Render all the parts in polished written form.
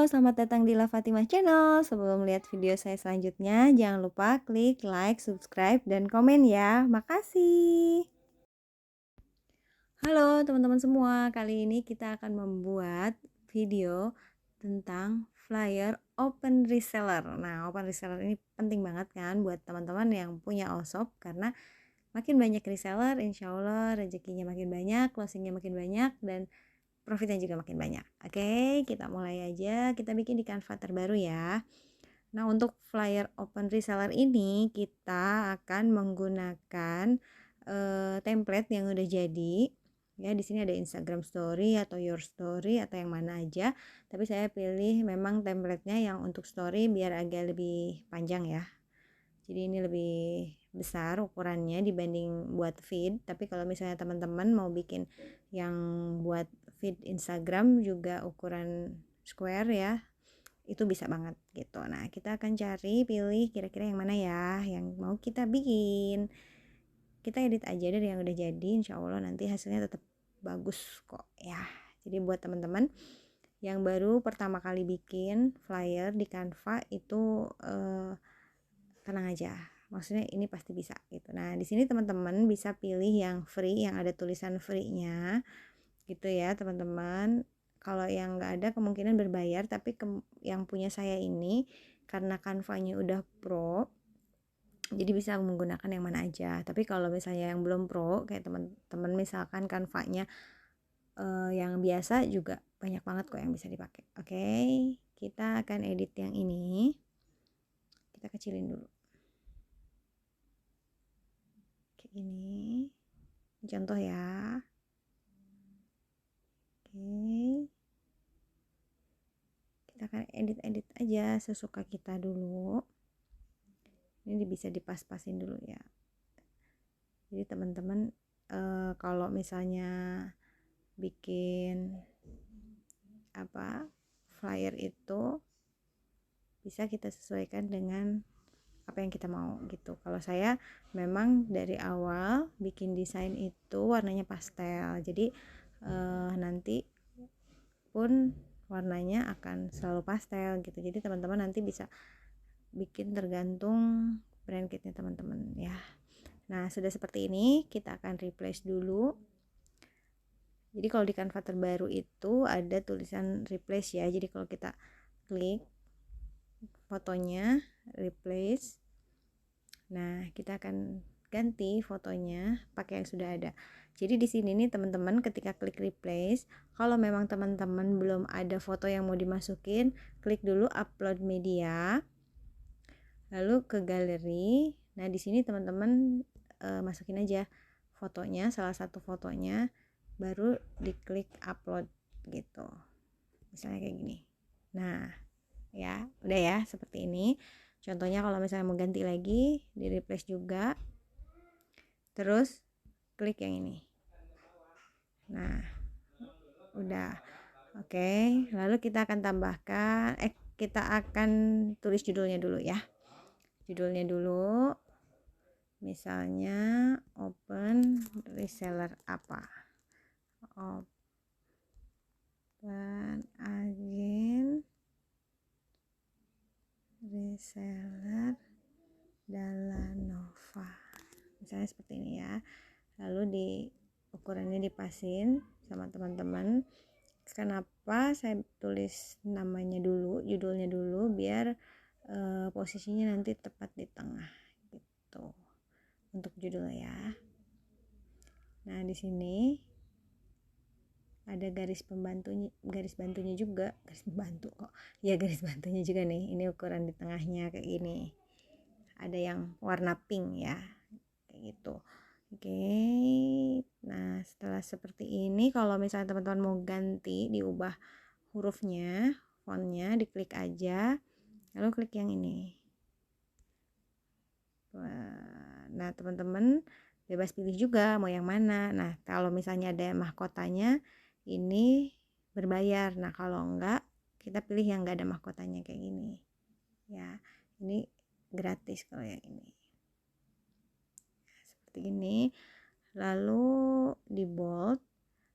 selamat datang di La Fatimah Channel. Sebelum lihat video saya selanjutnya, jangan lupa klik like, subscribe, dan komen ya. Makasih. Halo teman-teman semua, kali ini kita akan membuat video tentang flyer open reseller. Nah, open reseller ini penting banget kan buat teman-teman yang punya all-shop, karena makin banyak reseller, insya Allah rezekinya makin banyak, closingnya makin banyak, dan profitnya juga makin banyak. Oke, kita mulai aja. Kita bikin di Canva terbaru ya. Nah, untuk flyer open reseller ini kita akan menggunakan template yang udah jadi. Ya, di sini ada Instagram story atau your story atau yang mana aja. Tapi saya pilih memang templatenya yang untuk story biar agak lebih panjang ya. Jadi ini lebih besar ukurannya dibanding buat feed. Tapi kalau misalnya teman-teman mau bikin yang buat feed Instagram juga ukuran square ya, itu bisa banget gitu. Nah, kita akan cari, pilih kira-kira yang mana ya yang mau kita bikin. Kita edit aja dari yang udah jadi, insya Allah nanti hasilnya tetap bagus kok ya. Jadi buat teman-teman yang baru pertama kali bikin flyer di Canva itu tenang aja, maksudnya ini pasti bisa gitu. Nah, di sini teman-teman bisa pilih yang free, yang ada tulisan free-nya gitu ya teman-teman. Kalau yang nggak ada kemungkinan berbayar, tapi yang punya saya ini karena Canva-nya udah pro, jadi bisa menggunakan yang mana aja. Tapi kalau misalnya yang belum pro, kayak teman-teman misalkan Canva-nya yang biasa juga banyak banget kok yang bisa dipakai. Oke, kita akan edit yang ini. Kita kecilin dulu. Kayak ini contoh ya. Oke, kita akan edit aja sesuka kita dulu. Ini bisa dipas-pasin dulu ya. Jadi teman-teman kalau misalnya bikin flyer itu bisa kita sesuaikan dengan apa yang kita mau gitu. Kalau saya memang dari awal bikin desain itu warnanya pastel, jadi nanti pun warnanya akan selalu pastel gitu. Jadi teman-teman nanti bisa bikin tergantung brand kitnya teman-teman ya. Nah, sudah seperti ini, kita akan replace dulu. Jadi kalau di Canva terbaru itu ada tulisan replace ya. Jadi kalau kita klik fotonya, replace. Nah, kita akan ganti fotonya pakai yang sudah ada. Jadi di sini nih teman-teman, ketika klik replace, kalau memang teman-teman belum ada foto yang mau dimasukin, klik dulu upload media, lalu ke galeri. Nah, di sini teman-teman masukin aja fotonya, salah satu fotonya, baru diklik upload gitu. Misalnya kayak gini. Nah, ya, udah ya seperti ini. Contohnya kalau misalnya mau ganti lagi, di replace juga. Terus klik yang ini. Nah, udah. Oke, lalu kita akan tambahkan kita akan tulis judulnya dulu ya. Judulnya dulu. Misalnya open reseller apa? Open agen reseller Dalanova. Misalnya seperti ini ya. Lalu di ukurannya dipasin sama teman-teman. Kenapa saya tulis namanya dulu, judulnya dulu, biar posisinya nanti tepat di tengah gitu untuk judulnya ya. Nah, di sini ada garis bantunya juga, garis pembantu kok ya, garis bantunya juga nih. Ini ukuran di tengahnya kayak gini, ada yang warna pink ya kayak gitu. Oke, nah setelah seperti ini, kalau misalnya teman-teman mau ganti, diubah hurufnya, fontnya, diklik aja, lalu klik yang ini. Nah, teman-teman bebas pilih juga mau yang mana. Nah, kalau misalnya ada mahkotanya, ini berbayar. Nah, kalau enggak, kita pilih yang enggak ada mahkotanya kayak gini. Ya, ini gratis kalau yang ini. Seperti ini. Lalu di bold.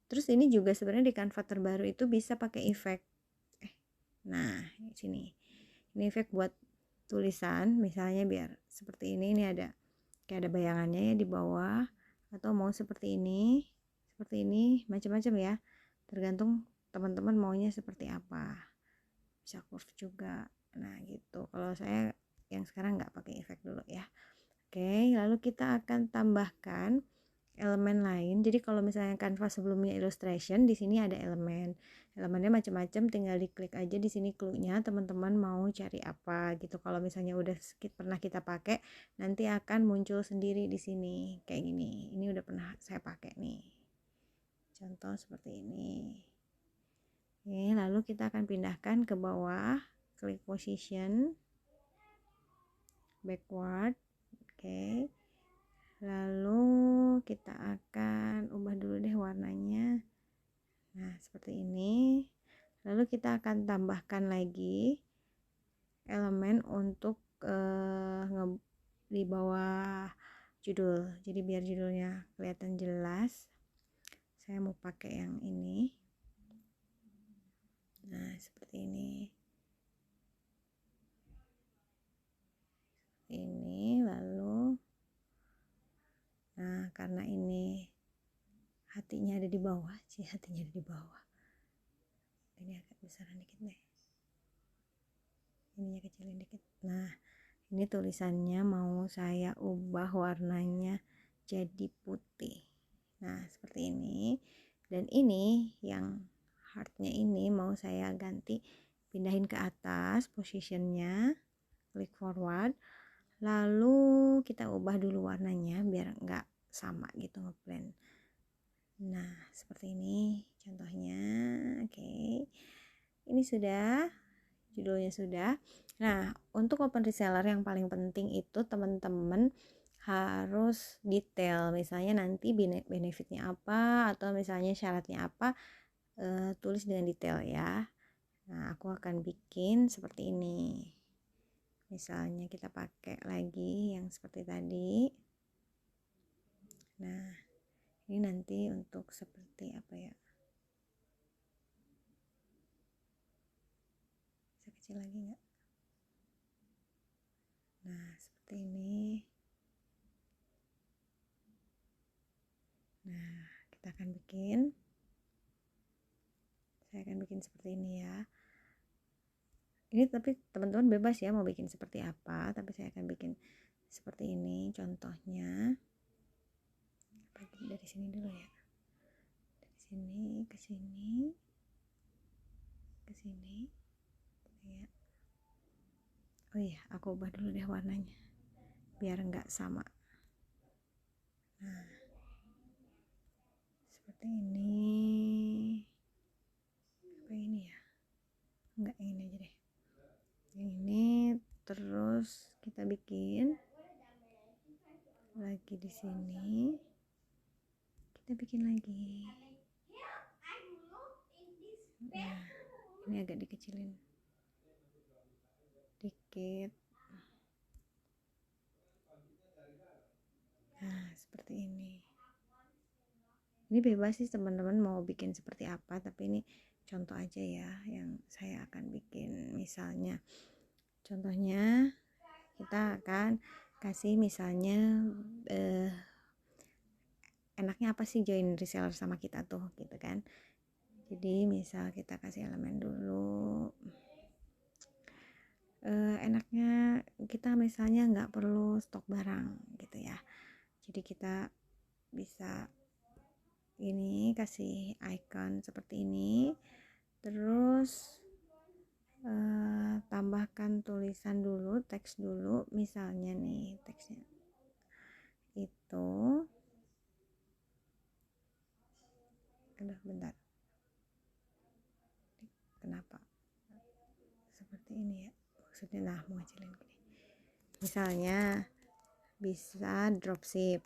Terus ini juga sebenarnya di Canva terbaru itu bisa pakai efek. Nah sini ini efek buat tulisan, misalnya biar seperti ini ada kayak ada bayangannya ya di bawah, atau mau seperti ini macam-macam ya, tergantung teman-teman maunya seperti apa. Bisa curve juga, nah gitu. Kalau saya yang sekarang nggak pakai efek dulu ya. Oke, lalu kita akan tambahkan elemen lain. Jadi kalau misalnya Canva sebelumnya illustration, di sini ada elemennya macam-macam, tinggal diklik aja di sini clue-nya, teman-teman mau cari apa gitu. Kalau misalnya udah pernah kita pakai, nanti akan muncul sendiri di sini kayak gini. Ini udah pernah saya pakai nih, contoh seperti ini. Oke, lalu kita akan pindahkan ke bawah, klik position, backward. Oke, lalu kita akan ubah dulu deh warnanya. Nah seperti ini. Lalu kita akan tambahkan lagi elemen untuk di bawah judul, jadi biar judulnya kelihatan jelas. Saya mau pakai yang ini. Nah seperti ini. Lalu nah karena ini hatinya ada di bawah, hatinya ada di bawah, ini agak besaran dikit deh, ininya kecilin dikit. Nah ini tulisannya mau saya ubah warnanya jadi putih. Nah seperti ini. Dan ini yang heartnya ini mau saya ganti, pindahin ke atas positionnya, klik forward, lalu kita ubah dulu warnanya biar nggak sama gitu ngeblend. Nah seperti ini contohnya. Oke, ini sudah, judulnya sudah. Nah untuk open reseller yang paling penting itu teman-teman harus detail, misalnya nanti benefitnya apa atau misalnya syaratnya apa, tulis dengan detail ya. Nah aku akan bikin seperti ini, misalnya kita pakai lagi yang seperti tadi. Nah ini nanti untuk seperti apa ya, bisa kecil lagi nggak? Nah seperti ini. Nah kita akan bikin, saya akan bikin seperti ini ya. Ini tapi teman-teman bebas ya mau bikin seperti apa, tapi saya akan bikin seperti ini contohnya. Dari sini dulu ya, dari sini ke sini ke sini ya. Oh iya, aku ubah dulu deh warnanya biar nggak sama. Nah seperti ini. Apa ini ya, enggak, ini aja deh, ini. Terus kita bikin lagi di sini, kita bikin lagi. Nah ini agak dikecilin dikit. Nah seperti ini. Ini bebas sih teman-teman mau bikin seperti apa, tapi ini contoh aja ya yang saya akan bikin. Misalnya contohnya kita akan kasih misalnya enaknya apa sih join reseller sama kita tuh gitu kan. Jadi misal kita kasih elemen dulu, enaknya kita misalnya nggak perlu stok barang gitu ya, jadi kita bisa ini kasih icon seperti ini, terus tambahkan tulisan dulu, teks dulu, misalnya nih teksnya itu, bentar, kenapa seperti ini ya maksudnya. Nah mau ngecilin gini, misalnya bisa dropship,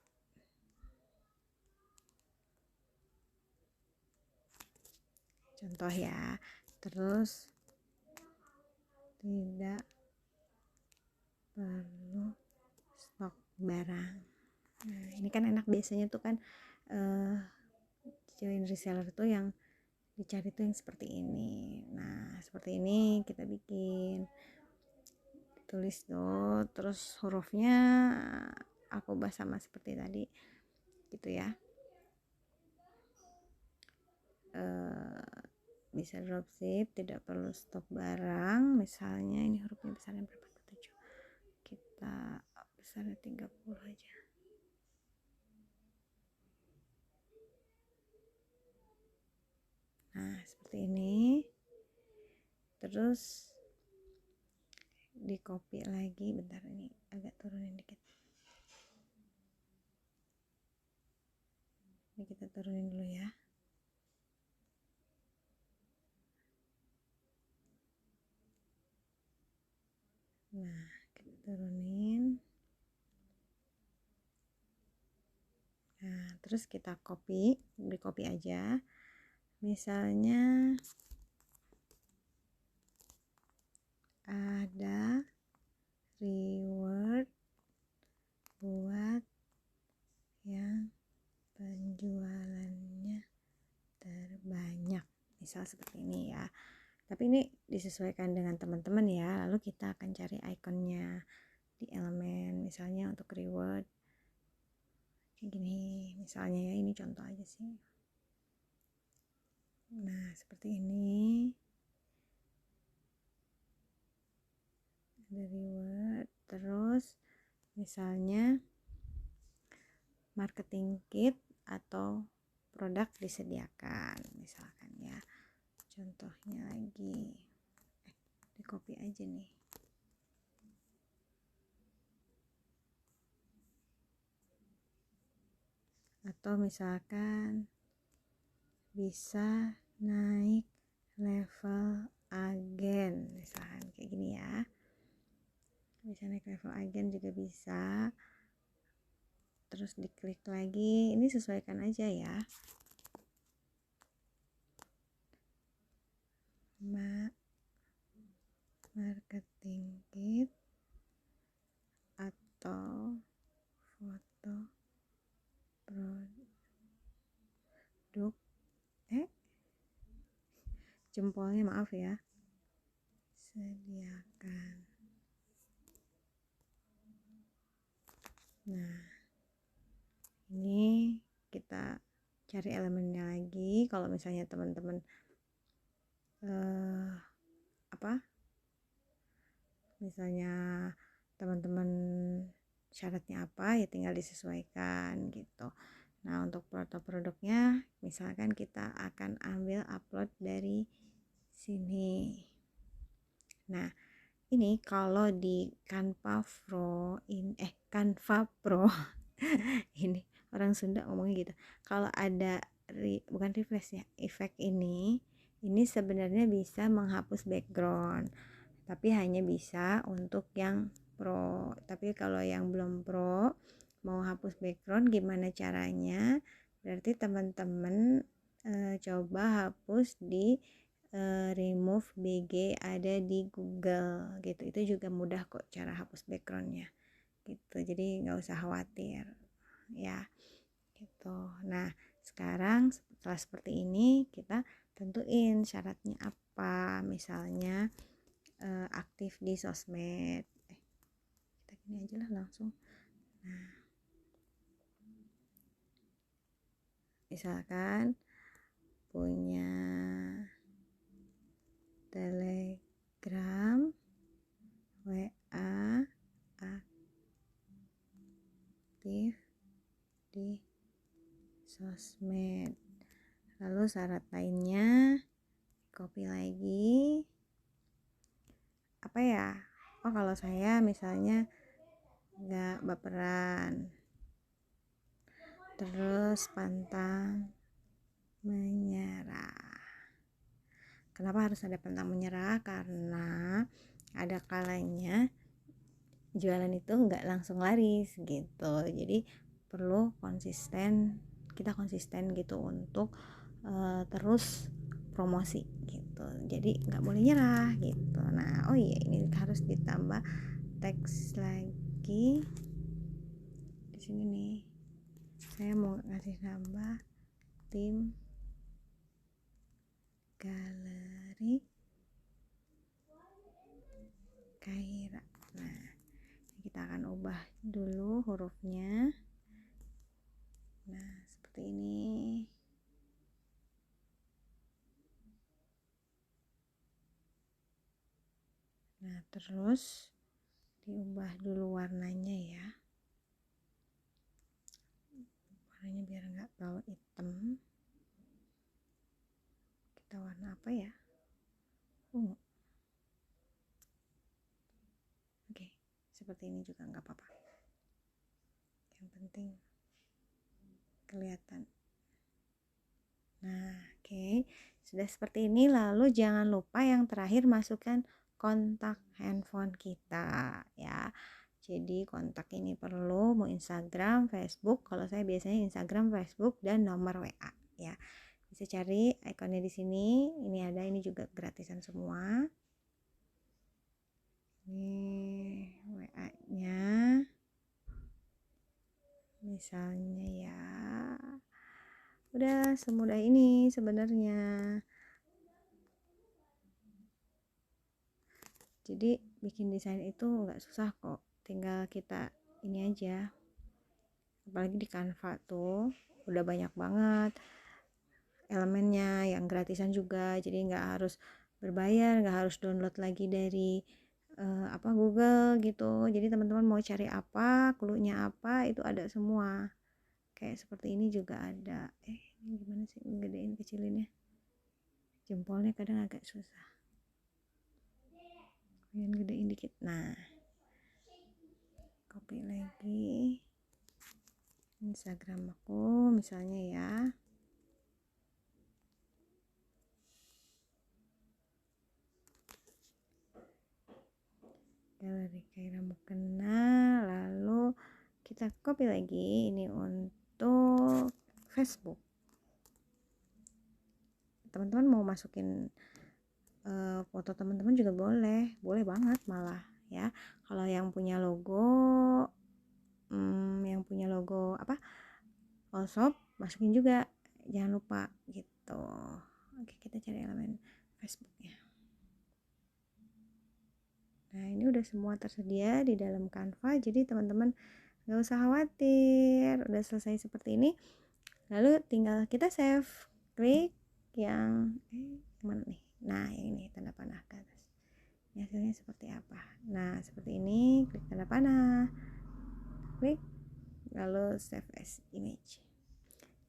contoh ya, terus tidak perlu stok barang. Nah ini kan enak, biasanya tuh kan join reseller tuh yang dicari tuh yang seperti ini. Nah seperti ini kita bikin, tulis tuh, terus hurufnya aku ubah sama seperti tadi gitu ya. Bisa dropship, tidak perlu stok barang. Misalnya ini hurufnya besarnya berapa, 7, kita besarnya 30 aja. Nah seperti ini, terus di copy lagi, bentar ini agak turunin dikit, ini kita turunin dulu ya. Nah kita turunin, nah terus kita copy, di copy aja, misalnya ada reward buat yang penjualannya terbanyak, misal seperti ini ya. Tapi ini disesuaikan dengan teman-teman ya. Lalu kita akan cari ikonnya di elemen, misalnya untuk reward kayak gini misalnya ya, ini contoh aja sih. Nah seperti ini, ada reward, terus misalnya marketing kit atau produk disediakan misalkan ya. Contohnya lagi, di copy aja nih. Atau misalkan bisa naik level agen, misalkan kayak gini ya. Bisa naik level agen juga bisa. Terus diklik lagi, ini sesuaikan aja ya. Marketing kit atau foto produk, jempolnya maaf ya, sediakan. Nah ini kita cari elemennya lagi. Kalau misalnya teman-teman misalnya teman-teman syaratnya apa ya, tinggal disesuaikan gitu. Nah untuk produk-produknya misalkan kita akan ambil upload dari sini. Nah ini kalau di Canva Pro ini orang Sunda ngomongnya gitu. Kalau ada bukan refresh ya, efek ini sebenarnya bisa menghapus background, tapi hanya bisa untuk yang pro. Tapi kalau yang belum pro, mau hapus background gimana caranya? Berarti teman-teman coba hapus di remove BG ada di Google gitu. Itu juga mudah kok cara hapus backgroundnya gitu. Jadi nggak usah khawatir ya gitu. Nah sekarang setelah seperti ini, kita tentuin syaratnya apa. Misalnya aktif di sosmed, kita gini aja lah langsung. Nah misalkan punya Telegram, WA, aktif di sosmed. Lalu syarat lainnya copy lagi, apa ya, oh kalau saya misalnya nggak baperan, terus pantang menyerah. Kenapa harus ada pantang menyerah? Karena ada kalanya jualan itu nggak langsung laris gitu. Jadi perlu konsisten, kita konsisten gitu untuk terus promosi gitu. Jadi nggak boleh nyerah gitu. Nah oh iya, ini harus ditambah teks lagi di sini nih. Saya mau ngasih nambah tim galeri Khaira. Nah, kita akan ubah dulu hurufnya. Nah, seperti ini. Nah, terus diubah dulu warnanya ya. Warnanya biar nggak terlalu hitam. Kita warna apa ya? Ungu. Oke, seperti ini juga nggak apa-apa. Yang penting kelihatan. Nah, oke. Sudah seperti ini, lalu jangan lupa yang terakhir masukkan kontak handphone kita ya. Jadi kontak ini perlu mau Instagram, Facebook. Kalau saya biasanya Instagram, Facebook dan nomor WA ya. Bisa cari ikonnya di sini. Ini ada, ini juga gratisan semua. Ini WA-nya. Misalnya ya. Udah semudah ini sebenarnya. Jadi bikin desain itu nggak susah kok, tinggal kita ini aja. Apalagi di Canva tuh udah banyak banget elemennya, yang gratisan juga, jadi nggak harus berbayar, nggak harus download lagi dari Google gitu. Jadi teman-teman mau cari apa, clue-nya apa, itu ada semua. Kayak seperti ini juga ada. Ini gimana sih gedein kecilinnya? Jempolnya kadang agak susah. Pengen gedein dikit. Nah, copy lagi Instagram aku misalnya ya. Galeri Khaira Mukena, lalu kita copy lagi ini untuk Facebook. Teman-teman mau masukin foto teman-teman juga boleh banget malah ya. Kalau yang punya logo apa Allshop, masukin juga, jangan lupa gitu. Oke, kita cari elemen Facebook ya. Nah, ini udah semua tersedia di dalam Canva, jadi teman-teman gak usah khawatir, udah selesai seperti ini. Lalu tinggal kita save, klik yang mana nih? Nah, yang ini tanda panah ke atas. Ini hasilnya seperti apa? Nah, seperti ini, klik tanda panah, klik, lalu save as image.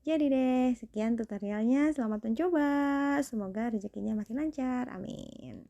Jadi deh, sekian tutorialnya. Selamat mencoba. Semoga rezekinya makin lancar. Amin.